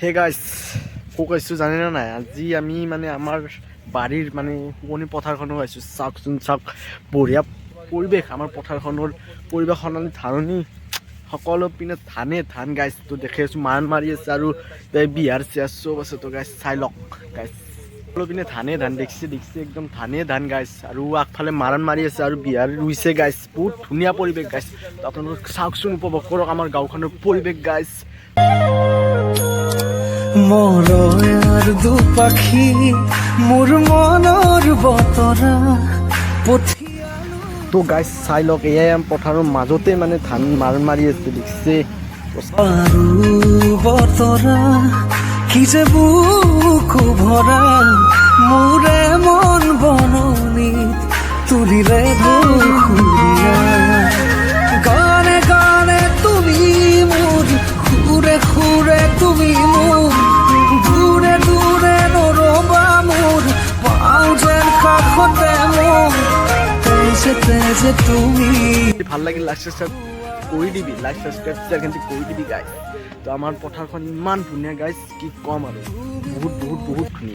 হে গাইছ কক আহিছোঁ জানেনে নাই? আজি আমি মানে আমাৰ বাৰীৰ মানে শুকনি পথাৰখনো আহিছোঁ। চাওকচোন চাওক, বঢ়িয়া পৰিৱেশ আমাৰ পথাৰখনৰ। পৰিৱেশখন ধাৰণি সকলো পিনে ধান গাইছ তো দেখি আছোঁ। মাৰণ মাৰি আছে আৰু বিহাৰ চিহাৰ চব আছে তো গাইছ, চাই লওক গাইছ। সকলো পিনে ধান দেখছে একদম ধান গাইছ। আৰু আগফালে মাৰণ মাৰি আছে আৰু বিহাৰ ৰুইছে গাইছ। বহুত ধুনীয়া পৰিৱেশ গাইছ। তো আপোনালোক চাওকচোন, উপভোগ কৰক আমাৰ গাঁওখনৰ পৰিৱেশ গাইছ। মৰয়াৰ দুপাখি মোৰ মনৰ বতৰা তো গাইছ চাই লওক, এয়াই পথাৰৰ মাজতে মানে ধান মাৰণ মাৰি আছে দেখছে। আৰু বতৰা কি যে বুকু ভৰা মোৰে মন বননিত তুলিলে ধুৰীয়া গানে গানে তুমি মোৰ সুৰে সুৰে তুমি মোৰ দূৰে দূৰে নৰবা মোৰ পাওঁ যেন কাষতে মোৰ তেজে তেজে তুমি ভাল লাগিল লাইক সাবস্ক্ৰাইব কৰি দিবি, লাইক সাবস্ক্ৰাইব কিন্তু কৰি দিবি গাইছ। তো আমাৰ পথাৰখন ইমান ধুনীয়া গাইছ, কি ক'ম আৰু, বহুত ধুনীয়া।